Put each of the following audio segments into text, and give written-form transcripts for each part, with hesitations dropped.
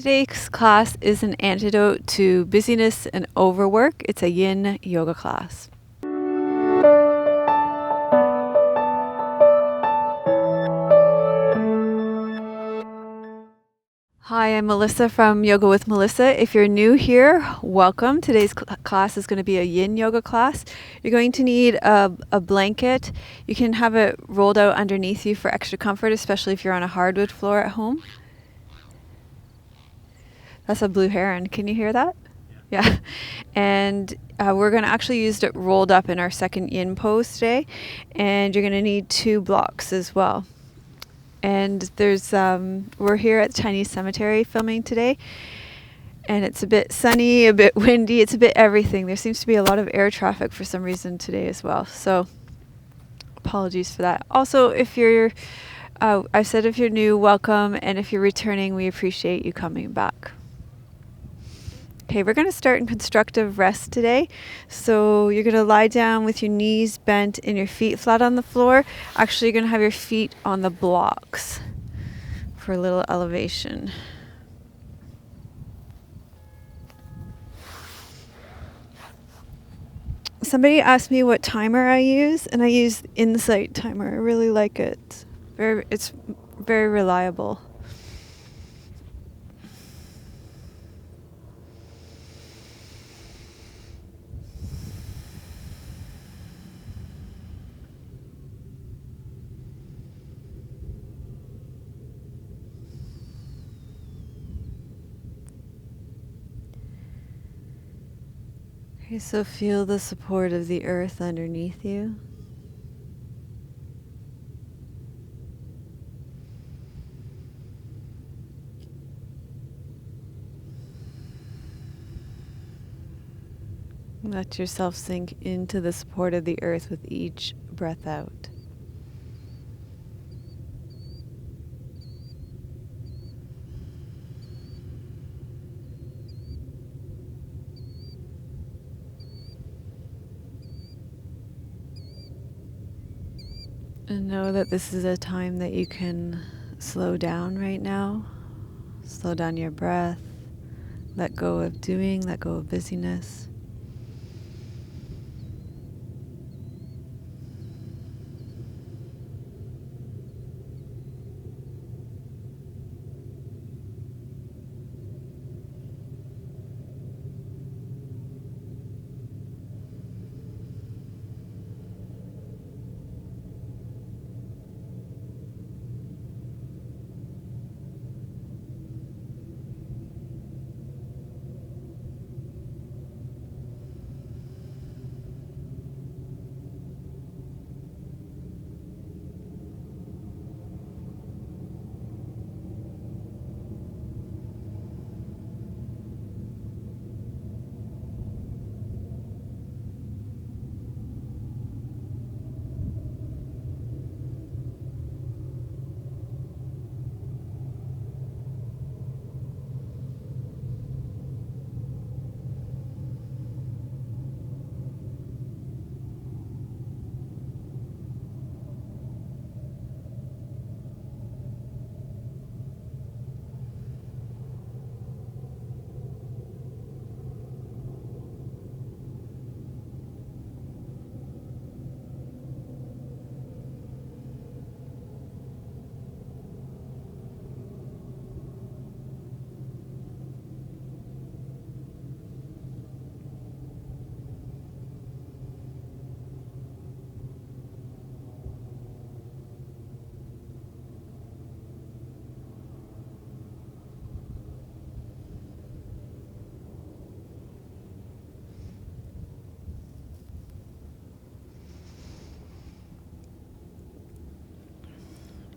Today's class is an antidote to busyness and overwork. It's a yin yoga class. Hi, I'm Melissa from Yoga with Melissa. If you're new here, welcome. Today's class is going to be a yin yoga class. You're going to need a blanket. You can have it rolled out underneath you for extra comfort, especially if you're on a hardwood floor at home. That's a blue heron. Can you hear that? Yeah. And we're going to actually use it rolled up in our second yin pose today. And you're going to need 2 blocks as well. And there's we're here at the Chinese cemetery filming today. And it's a bit sunny, a bit windy. It's a bit everything. There seems to be a lot of air traffic for some reason today as well. So apologies for that. Also, if you're, I said if you're new, welcome. And if you're returning, we appreciate you coming back. Okay, we're going to start in constructive rest today. So you're going to lie down with your knees bent and your feet flat on the floor. Actually, you're going to have your feet on the blocks for a little elevation. Somebody asked me what timer I use, and I use Insight timer. I really like it. It's very reliable. Okay, so feel the support of the earth underneath you. Let yourself sink into the support of the earth with each breath out. And know that this is a time that you can slow down right now. Slow down your breath. Let go of doing, let go of busyness.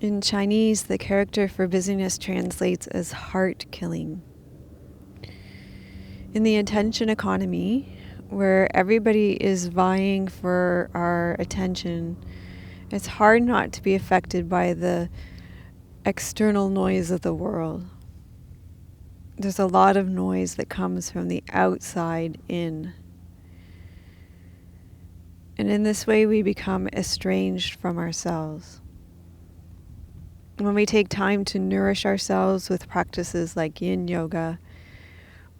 In Chinese, the character for busyness translates as heart killing. In the attention economy, where everybody is vying for our attention, it's hard not to be affected by the external noise of the world. There's a lot of noise that comes from the outside in. And in this way, we become estranged from ourselves. When we take time to nourish ourselves with practices like yin yoga,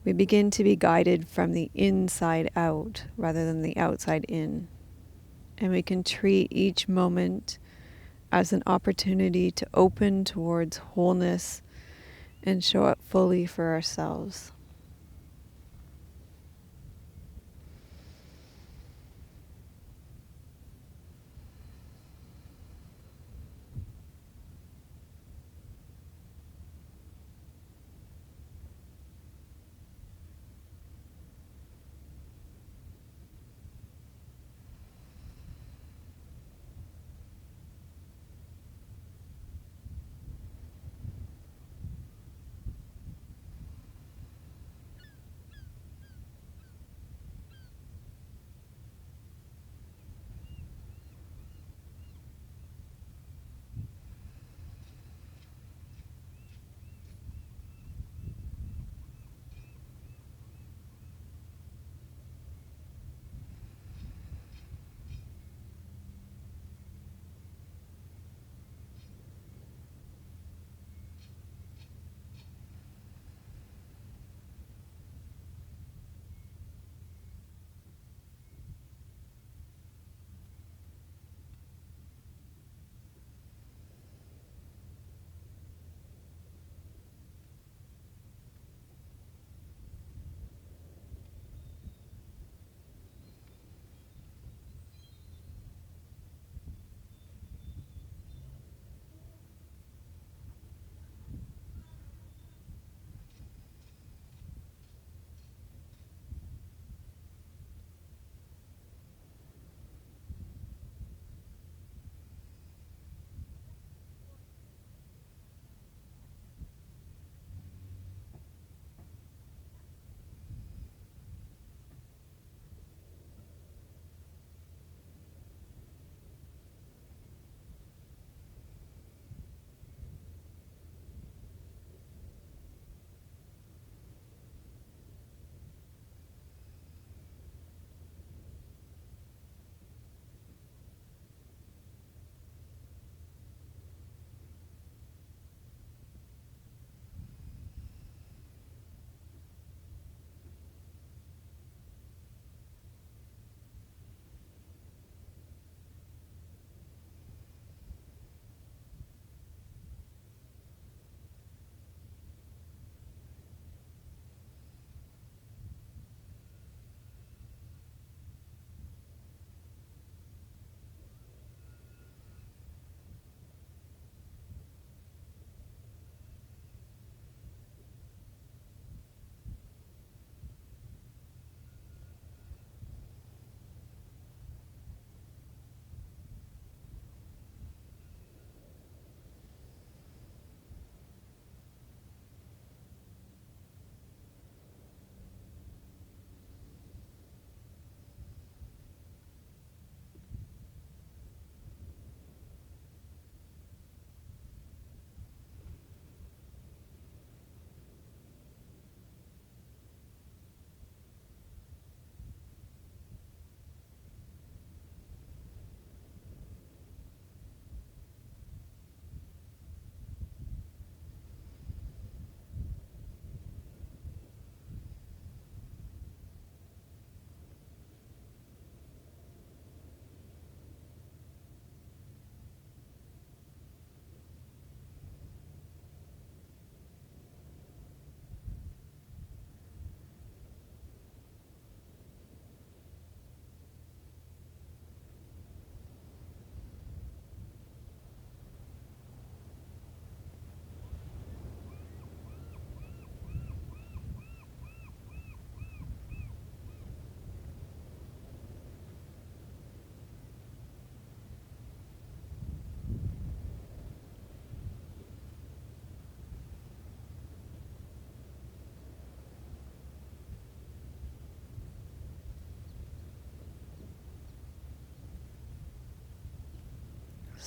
we begin to be guided from the inside out rather than the outside in. And we can treat each moment as an opportunity to open towards wholeness and show up fully for ourselves.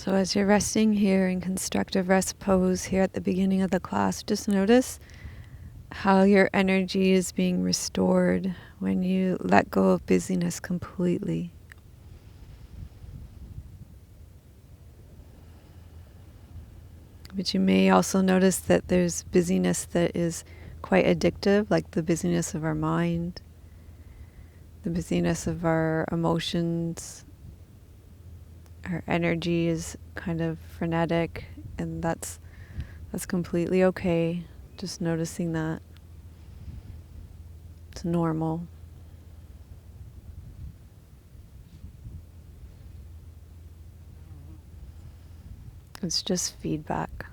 So as you're resting here in constructive rest pose here at the beginning of the class, just notice how your energy is being restored when you let go of busyness completely. But you may also notice that there's busyness that is quite addictive, like the busyness of our mind, the busyness of our emotions. Our energy is kind of frenetic, and that's completely okay. Just noticing that. It's normal. It's just feedback.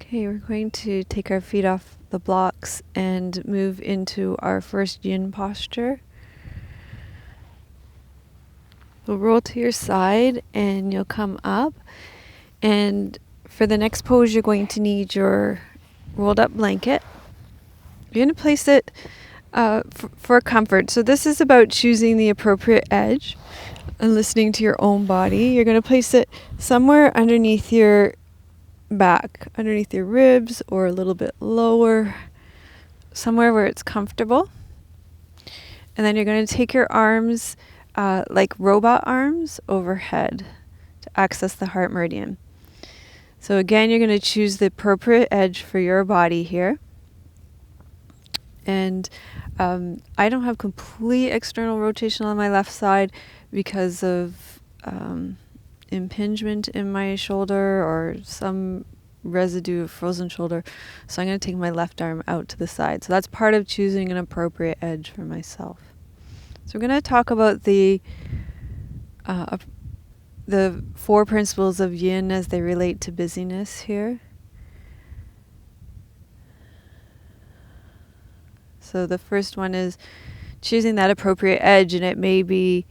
Okay, we're going to take our feet off the blocks and move into our first yin posture. We'll roll to your side and you'll come up. And for the next pose, you're going to need your rolled up blanket. You're going to place it for comfort. So this is about choosing the appropriate edge and listening to your own body. You're going to place it somewhere underneath your back, underneath your ribs, or a little bit lower, somewhere where it's comfortable. And then you're going to take your arms like robot arms overhead to access the heart meridian. So again, you're going to choose the appropriate edge for your body here. And I don't have complete external rotation on my left side because of impingement in my shoulder or some residue of frozen shoulder. So I'm going to take my left arm out to the side. So that's part of choosing an appropriate edge for myself. So we're going to talk about the 4 principles of yin as they relate to busyness here. So the first one is choosing that appropriate edge, and it may be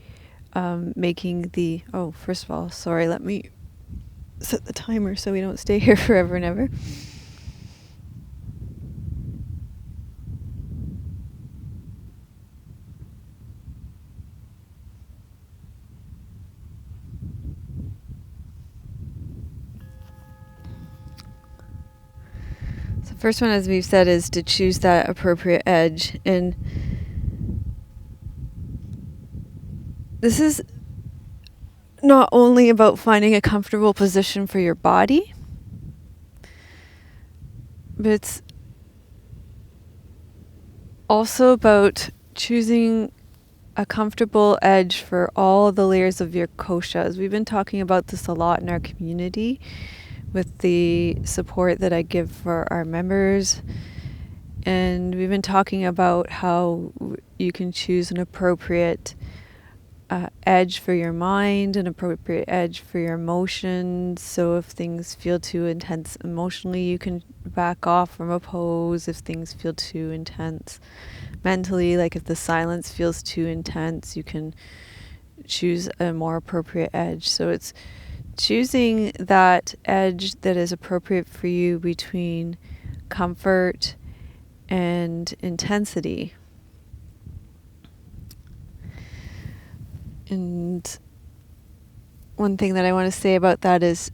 making the... Oh, first of all, sorry, let me set the timer so we don't stay here forever and ever. So first one, as we've said, is to choose that appropriate edge. And this is not only about finding a comfortable position for your body, but it's also about choosing a comfortable edge for all the layers of your koshas. We've been talking about this a lot in our community with the support that I give for our members. And we've been talking about how you can choose an appropriate edge for your mind, an appropriate edge for your emotions. So if things feel too intense emotionally, you can back off from a pose. If things feel too intense mentally, like if the silence feels too intense, you can choose a more appropriate edge. So it's choosing that edge that is appropriate for you between comfort and intensity. And one thing that I want to say about that is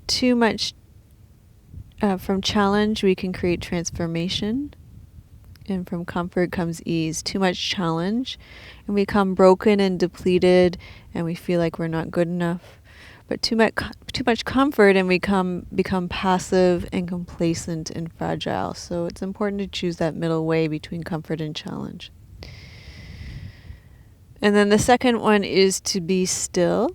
too much from challenge we can create transformation, and from comfort comes ease. Too much challenge and we become broken and depleted and we feel like we're not good enough. But too much comfort and we become passive and complacent and fragile. So it's important to choose that middle way between comfort and challenge. And then the second one is to be still.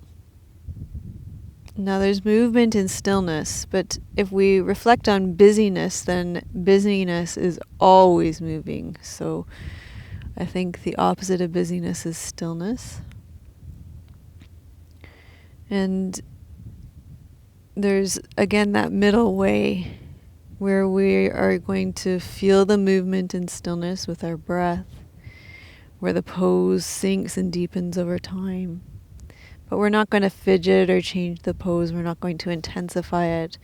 Now there's movement in stillness, but if we reflect on busyness, then busyness is always moving. So I think the opposite of busyness is stillness. And there's, again, that middle way where we are going to feel the movement in stillness with our breath, where the pose sinks and deepens over time. But we're not going to fidget or change the pose. We're not going to intensify it.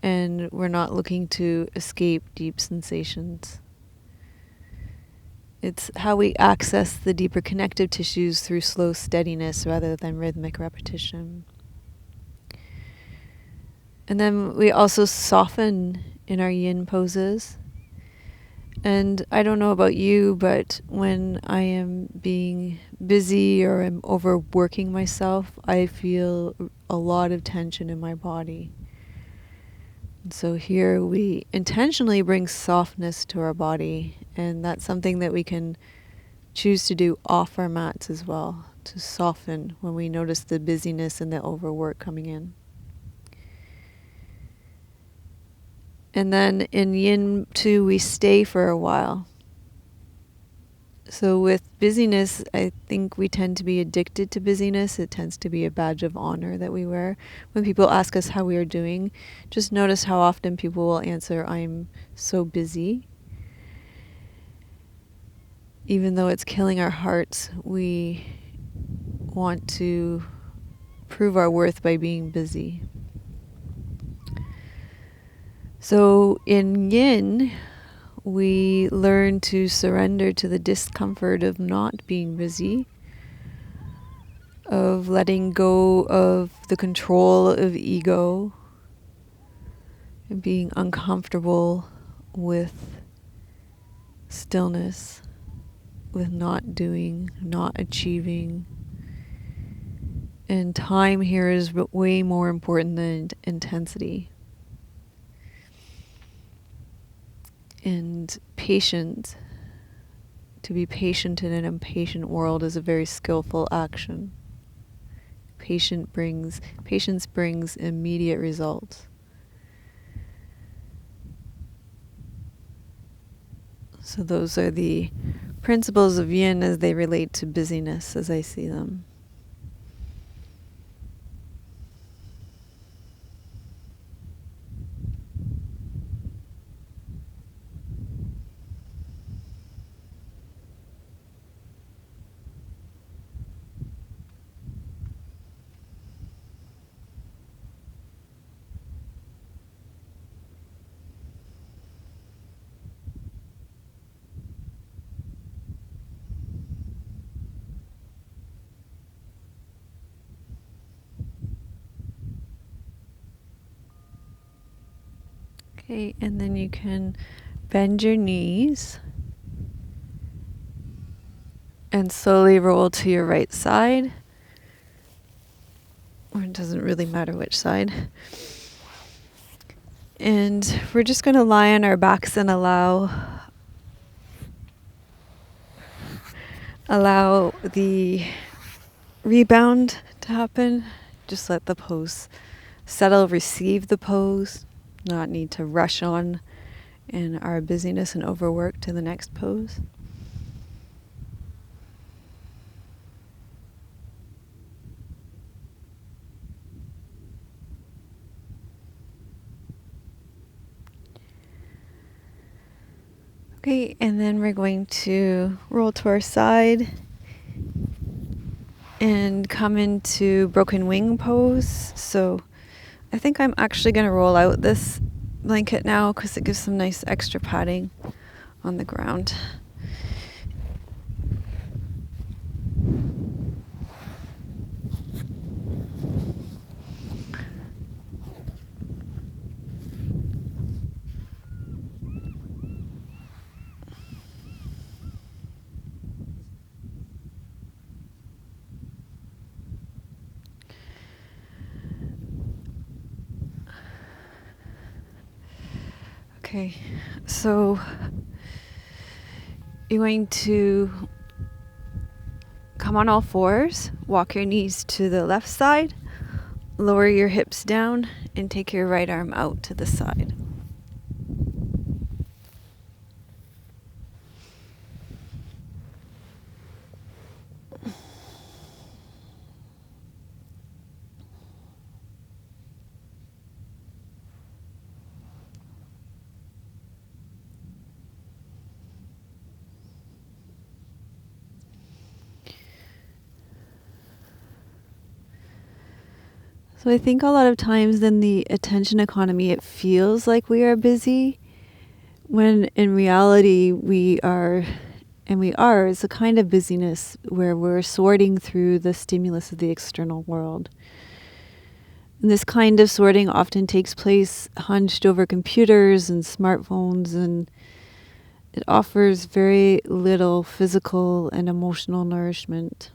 And we're not looking to escape deep sensations. It's how we access the deeper connective tissues through slow steadiness rather than rhythmic repetition. And then we also soften in our yin poses. And I don't know about you, but when I am being busy or I'm overworking myself, I feel a lot of tension in my body. And so here we intentionally bring softness to our body, and that's something that we can choose to do off our mats as well, to soften when we notice the busyness and the overwork coming in. And then in yin 2, we stay for a while. So with busyness, I think we tend to be addicted to busyness. It tends to be a badge of honor that we wear. When people ask us how we are doing, just notice how often people will answer, "I'm so busy." Even though it's killing our hearts, we want to prove our worth by being busy. So in yin, we learn to surrender to the discomfort of not being busy, of letting go of the control of ego, and being uncomfortable with stillness, with not doing, not achieving. And time here is way more important than intensity. And patience, to be patient in an impatient world is a very skillful action. Patience brings immediate results. So those are the principles of yin as they relate to busyness as I see them. Okay, and then you can bend your knees and slowly roll to your right side, or it doesn't really matter which side. And we're just going to lie on our backs and allow the rebound to happen. Just let the pose settle, receive the pose, not need to rush on in our busyness and overwork to the next pose. Okay, and then we're going to roll to our side and come into broken wing pose. So I think I'm actually going to roll out this blanket now because it gives some nice extra padding on the ground. Okay, so you're going to come on all fours, walk your knees to the left side, lower your hips down, and take your right arm out to the side. So I think a lot of times in the attention economy, it feels like we are busy, when in reality we are, and we are, it's a kind of busyness where we're sorting through the stimulus of the external world. And this kind of sorting often takes place hunched over computers and smartphones, and it offers very little physical and emotional nourishment.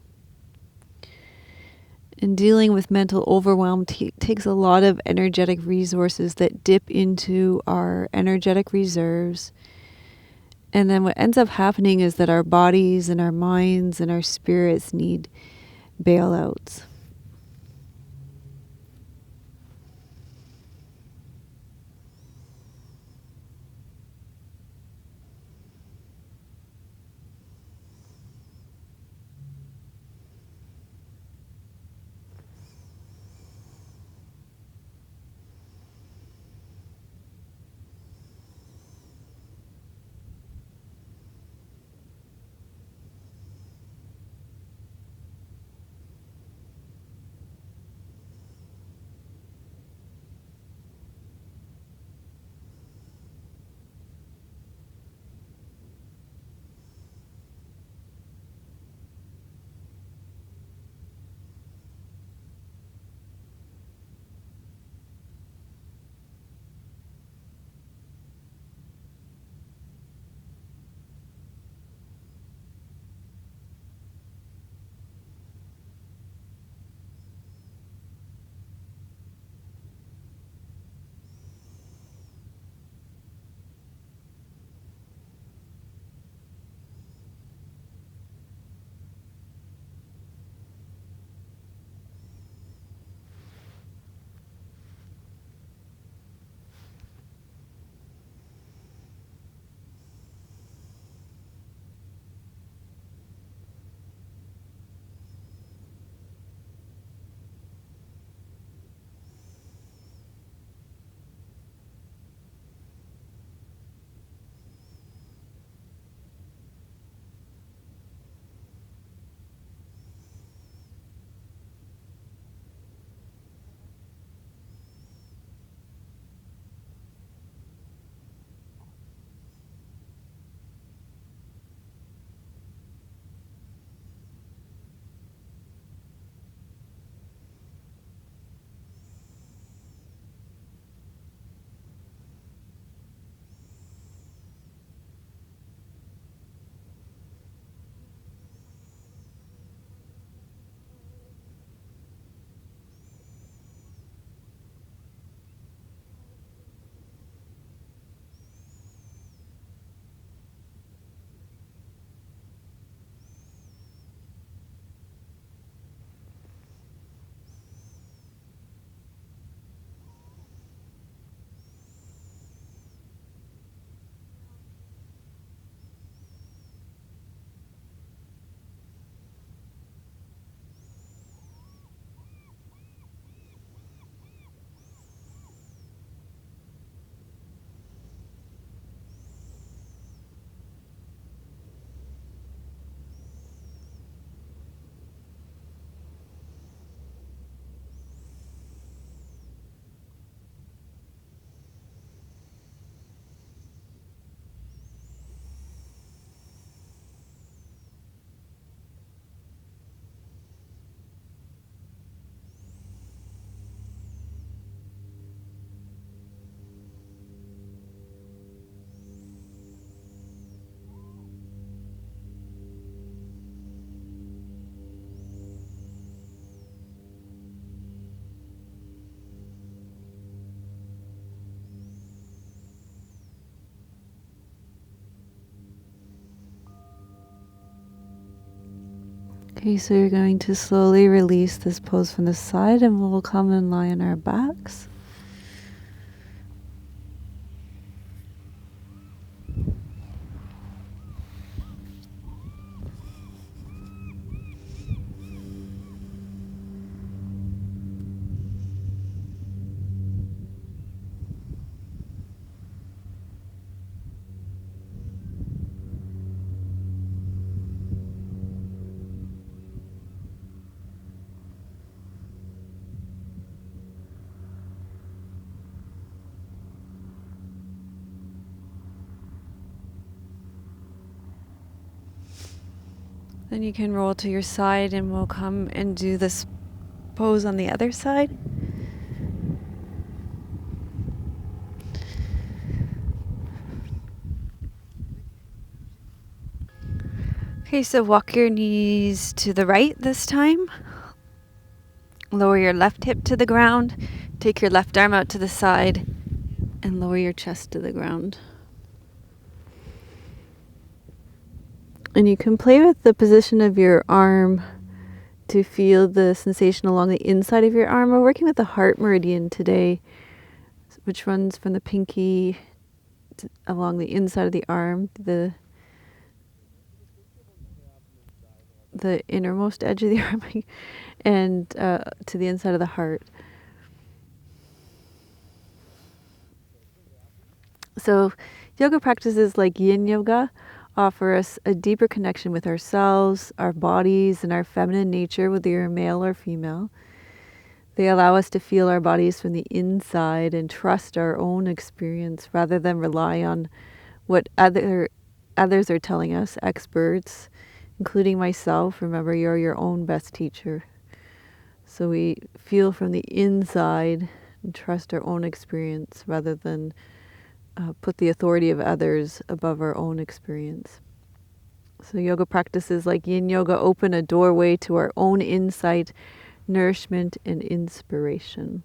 And dealing with mental overwhelm takes a lot of energetic resources that dip into our energetic reserves. And then what ends up happening is that our bodies and our minds and our spirits need bailouts. Okay, so you're going to slowly release this pose from the side, and we'll come and lie on our backs. Then you can roll to your side, and we'll come and do this pose on the other side. Okay, so walk your knees to the right this time. Lower your left hip to the ground. Take your left arm out to the side and lower your chest to the ground. And you can play with the position of your arm to feel the sensation along the inside of your arm. We're working with the heart meridian today, which runs from the pinky along the inside of the arm, the innermost edge of the arm, and to the inside of the heart. So yoga practices like yin yoga offer us a deeper connection with ourselves, our bodies, and our feminine nature, whether you're male or female. They allow us to feel our bodies from the inside and trust our own experience rather than rely on what others are telling us, experts, including myself. Remember, you're your own best teacher. So we feel from the inside and trust our own experience rather than put the authority of others above our own experience. So yoga practices like yin yoga open a doorway to our own insight, nourishment, and inspiration.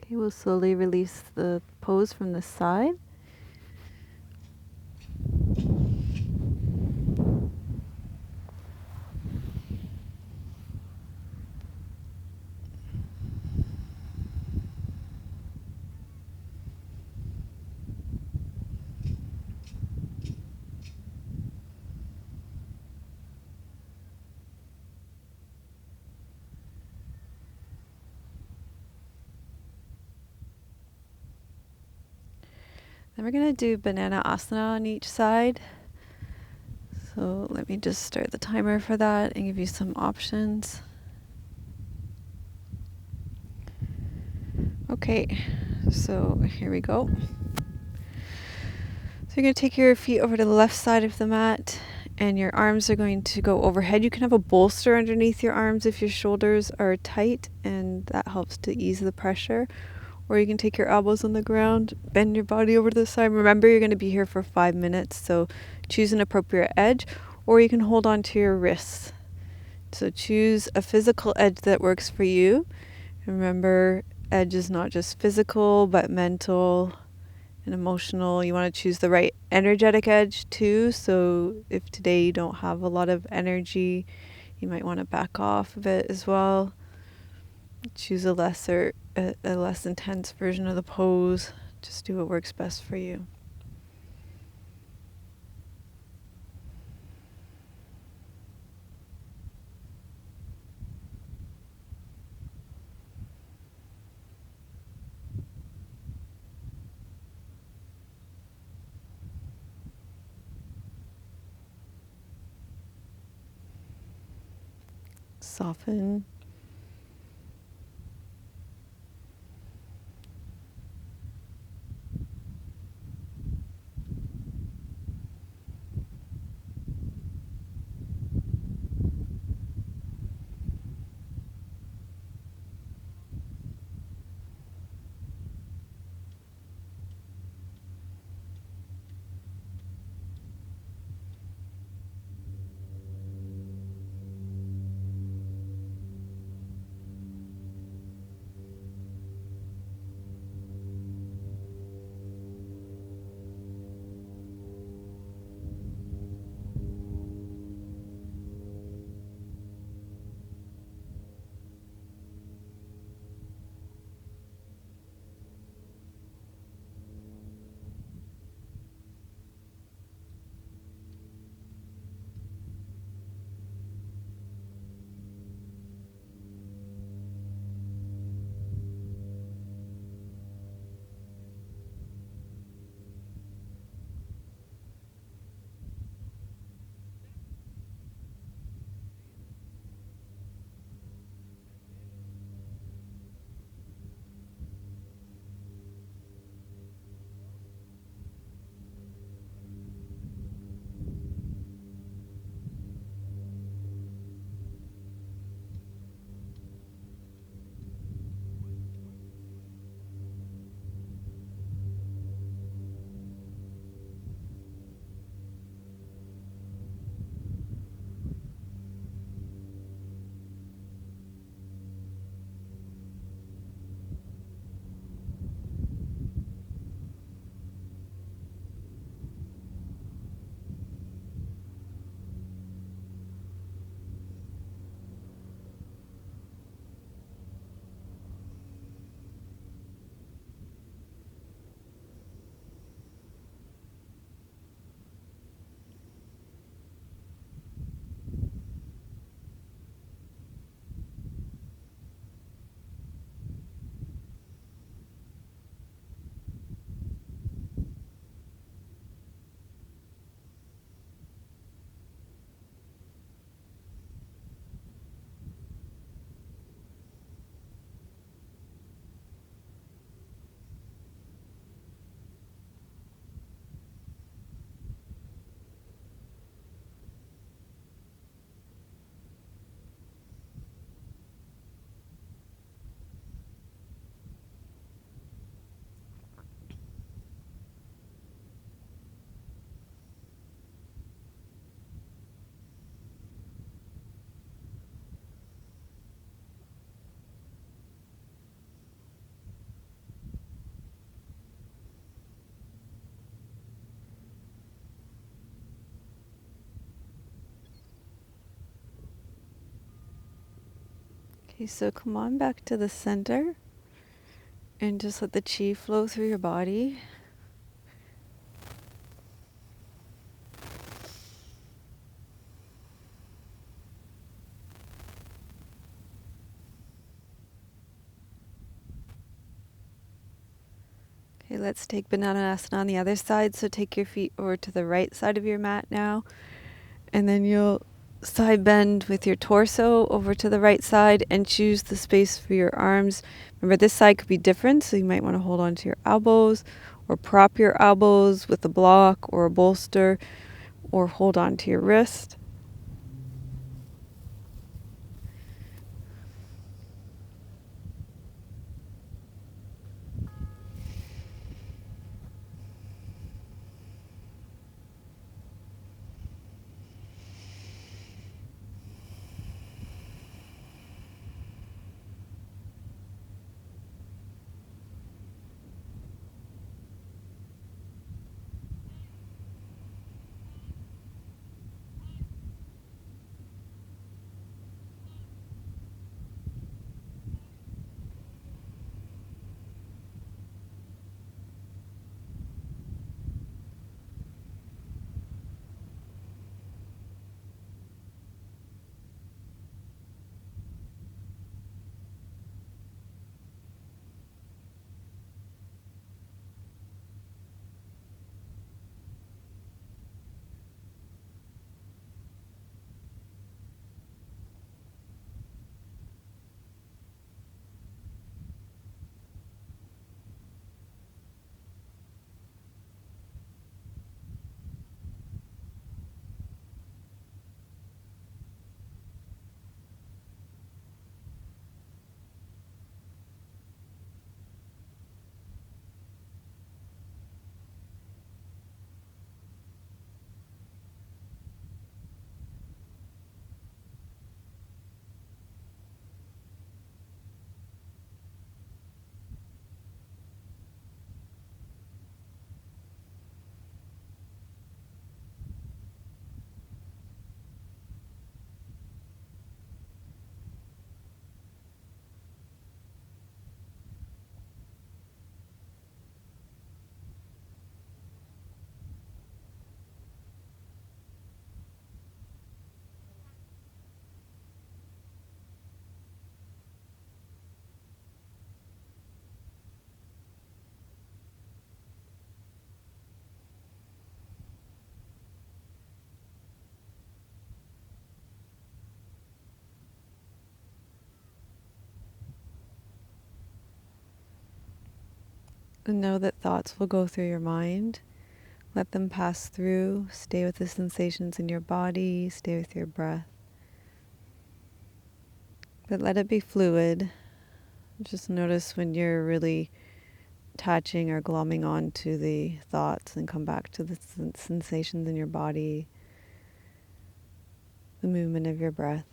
Okay, we'll slowly release the pose from the side. Then we're going to do banana asana on each side. So let me just start the timer for that and give you some options. Okay, so here we go. So you're going to take your feet over to the left side of the mat and your arms are going to go overhead. You can have a bolster underneath your arms if your shoulders are tight, and that helps to ease the pressure. Or you can take your elbows on the ground, bend your body over to the side. Remember, you're going to be here for 5 minutes, so choose an appropriate edge, or you can hold on to your wrists. So choose a physical edge that works for you. Remember, edge is not just physical, but mental and emotional. You want to choose the right energetic edge too. So if today you don't have a lot of energy, you might want to back off of it as well. Choose a less intense version of the pose. Just do what works best for you. Soften. Okay, so come on back to the center and just let the chi flow through your body. Okay, let's take banana asana on the other side. So take your feet over to the right side of your mat now. And then you'll side bend with your torso over to the right side and choose the space for your arms. Remember, this side could be different, so you might want to hold on to your elbows or prop your elbows with a block or a bolster or hold on to your wrist. And know that thoughts will go through your mind. Let them pass through. Stay with the sensations in your body. Stay with your breath. But let it be fluid. Just notice when you're really attaching or glomming onto the thoughts and come back to the sensations in your body, the movement of your breath.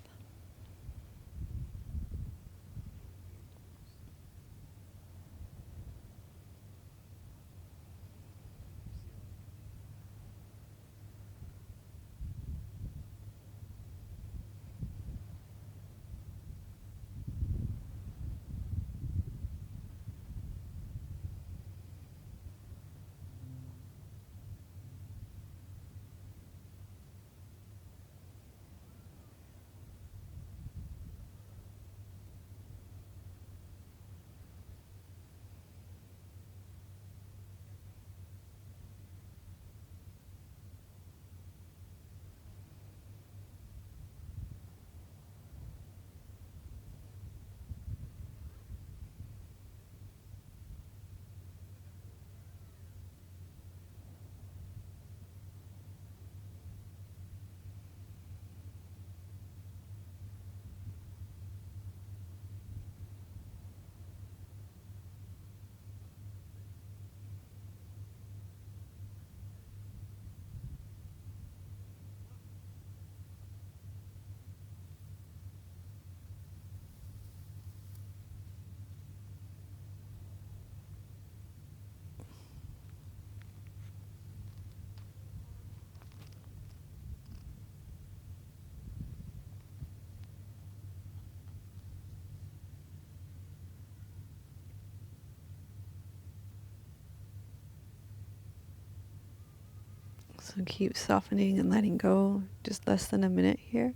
So keep softening and letting go. Just less than a minute here.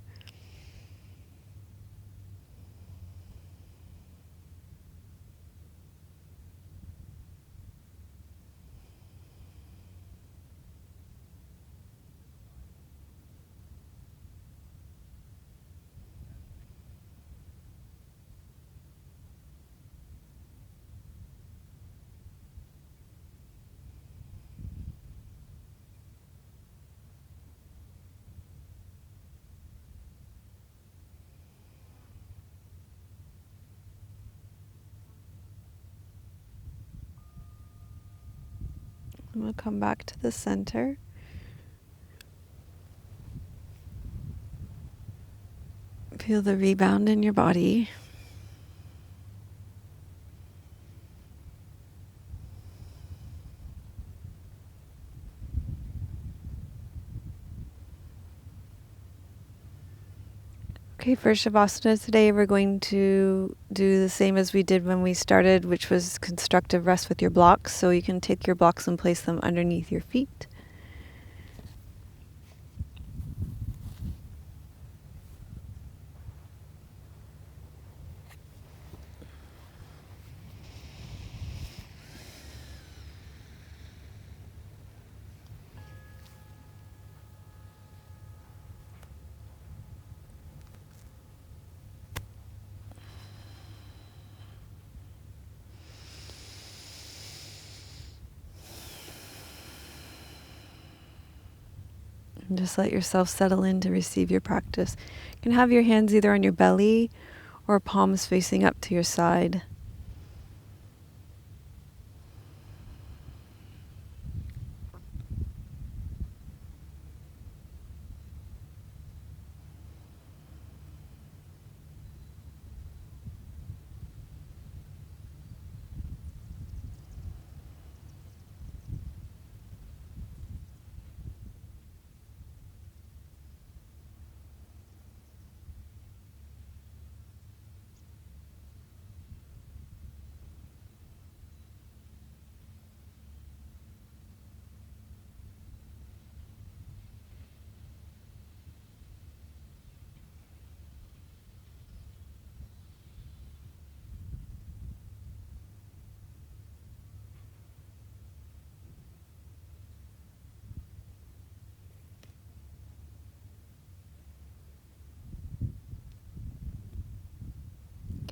And we'll come back to the center. Feel the rebound in your body. Okay, for shavasana today, we're going to do the same as we did when we started, which was constructive rest with your blocks. So you can take your blocks and place them underneath your feet. And just let yourself settle in to receive your practice. You can have your hands either on your belly or palms facing up to your side.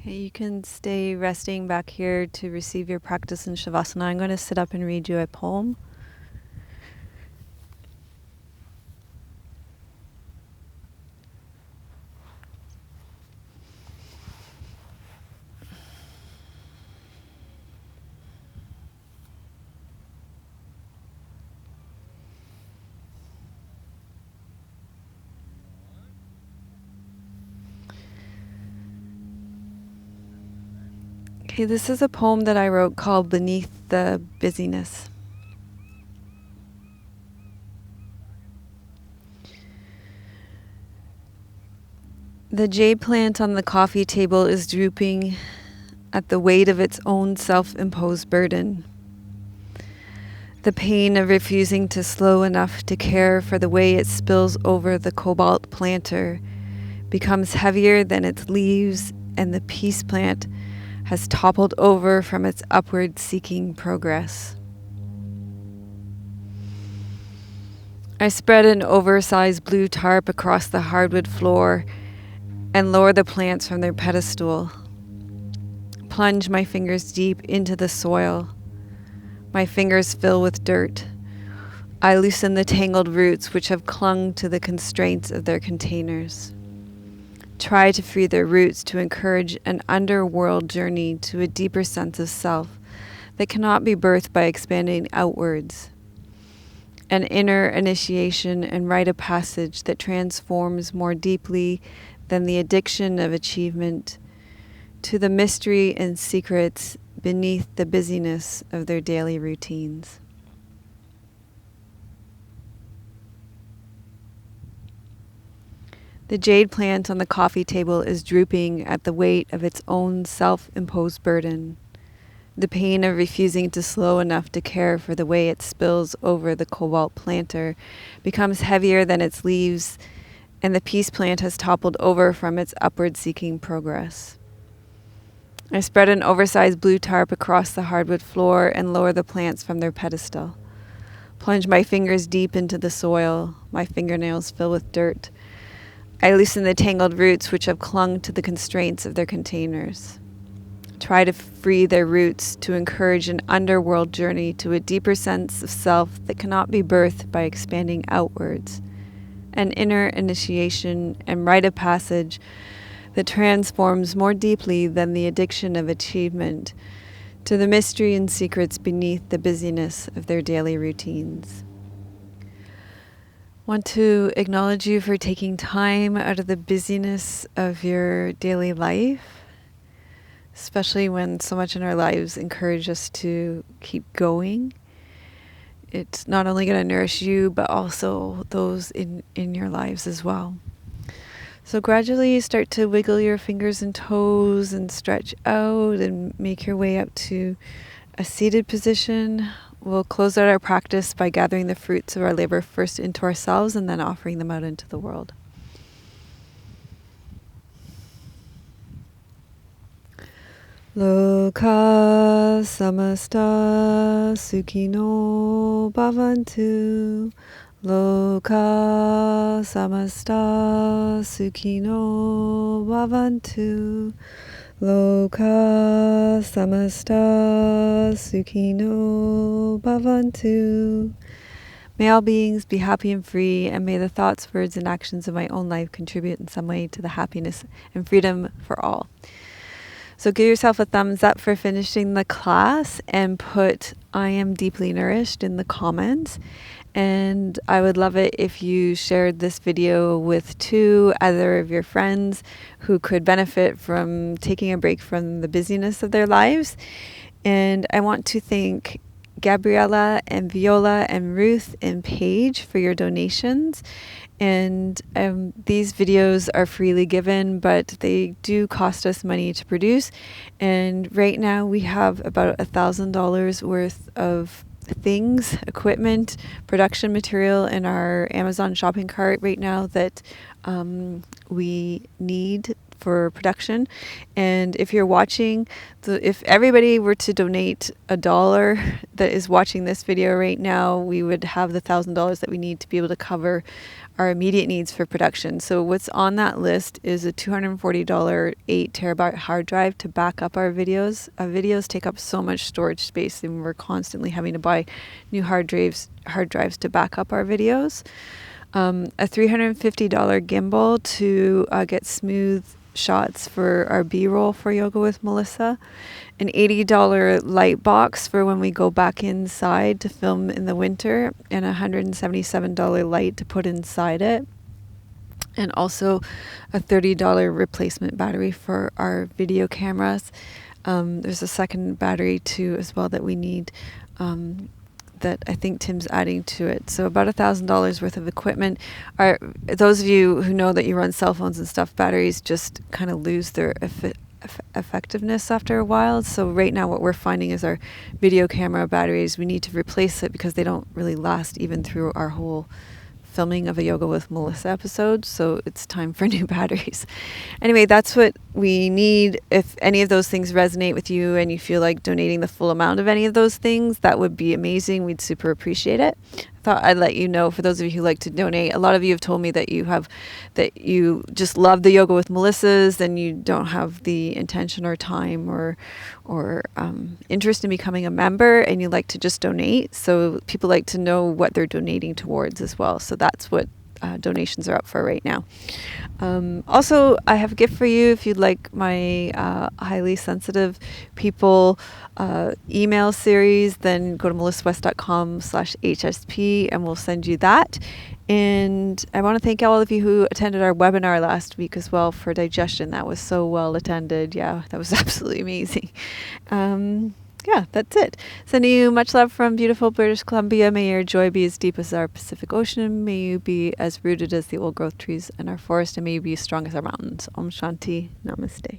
Okay, you can stay resting back here to receive your practice in shavasana. I'm going to sit up and read you a poem. Okay, this is a poem that I wrote called Beneath the Busyness. The jade plant on the coffee table is drooping at the weight of its own self-imposed burden. The pain of refusing to slow enough to care for the way it spills over the cobalt planter becomes heavier than its leaves, and the peace plant has toppled over from its upward-seeking progress. I spread an oversized blue tarp across the hardwood floor and lower the plants from their pedestal. Plunge my fingers deep into the soil. My fingers fill with dirt. I loosen the tangled roots which have clung to the constraints of their containers. Try to free their roots to encourage an underworld journey to a deeper sense of self that cannot be birthed by expanding outwards. An inner initiation and rite of passage that transforms more deeply than the addiction of achievement to the mystery and secrets beneath the busyness of their daily routines. The jade plant on the coffee table is drooping at the weight of its own self-imposed burden. The pain of refusing to slow enough to care for the way it spills over the cobalt planter becomes heavier than its leaves, and the peace plant has toppled over from its upward-seeking progress. I spread an oversized blue tarp across the hardwood floor and lower the plants from their pedestal. Plunge my fingers deep into the soil. My fingernails fill with dirt. I loosen the tangled roots which have clung to the constraints of their containers. Try to free their roots to encourage an underworld journey to a deeper sense of self that cannot be birthed by expanding outwards. An inner initiation and rite of passage that transforms more deeply than the addiction of achievement to the mystery and secrets beneath the busyness of their daily routines. Want to acknowledge you for taking time out of the busyness of your daily life, especially when so much in our lives encourage us to keep going. It's not only going to nourish you, but also those in your lives as well. So gradually start to wiggle your fingers and toes and stretch out and make your way up to a seated position. We'll close out our practice by gathering the fruits of our labor first into ourselves and then offering them out into the world. Loka samasta sukhino bhavantu. Loka samasta sukhino bhavantu. Loka samasta sukhino bhavantu. May all beings be happy and free, and may the thoughts, words, and actions of my own life contribute in some way to the happiness and freedom for all. So give yourself a thumbs up for finishing the class and put "I am deeply nourished" in the comments. And I would love it if you shared this video with 2 other of your friends who could benefit from taking a break from the busyness of their lives. And I want to thank Gabriella and Viola and Ruth and Paige for your donations. And these videos are freely given, but they do cost us money to produce. And right now we have about $1,000 worth of things, equipment, production material in our Amazon shopping cart right now that we need for production. And if you're watching, if everybody were to donate $1 that is watching this video right now, we would have the $1,000 that we need to be able to cover our immediate needs for production. So what's on that list is a $240 8 terabyte hard drive to back up our videos. Our videos take up so much storage space, and we're constantly having to buy new hard drives to back up our videos. A $350 gimbal to get smooth shots for our B-roll for Yoga with Melissa, an $80 light box for when we go back inside to film in the winter, and a $177 light to put inside it, and also a $30 replacement battery for our video cameras. There's a second battery too as well that we need, that I think Tim's adding to it. So about $1,000 worth of equipment. Those of you who know that you run cell phones and stuff, batteries just kind of lose their effectiveness after a while. So right now what we're finding is our video camera batteries, we need to replace it because they don't really last even through our whole filming of a Yoga with Melissa episode. So it's time for new batteries. Anyway, that's what we need. If any of those things resonate with you and you feel like donating the full amount of any of those things, that would be amazing. We'd super appreciate it. I thought I'd let you know, for those of you who like to donate. A lot of you have told me that you just love the Yoga with Melissas and you don't have the intention or time or interest in becoming a member, and you like to just donate. So people like to know what they're donating towards as well. So that's what donations are up for right now. Also, I have a gift for you if you'd like my highly sensitive people email series. Then go to melissawest.com/HSP and we'll send you that. And I want to thank all of you who attended our webinar last week as well for digestion. That was so well attended. Yeah, that was absolutely amazing. Yeah, that's it. Sending you much love from beautiful British Columbia. May your joy be as deep as our Pacific Ocean. May you be as rooted as the old growth trees in our forest, and may you be as strong as our mountains. Om Shanti. Namaste.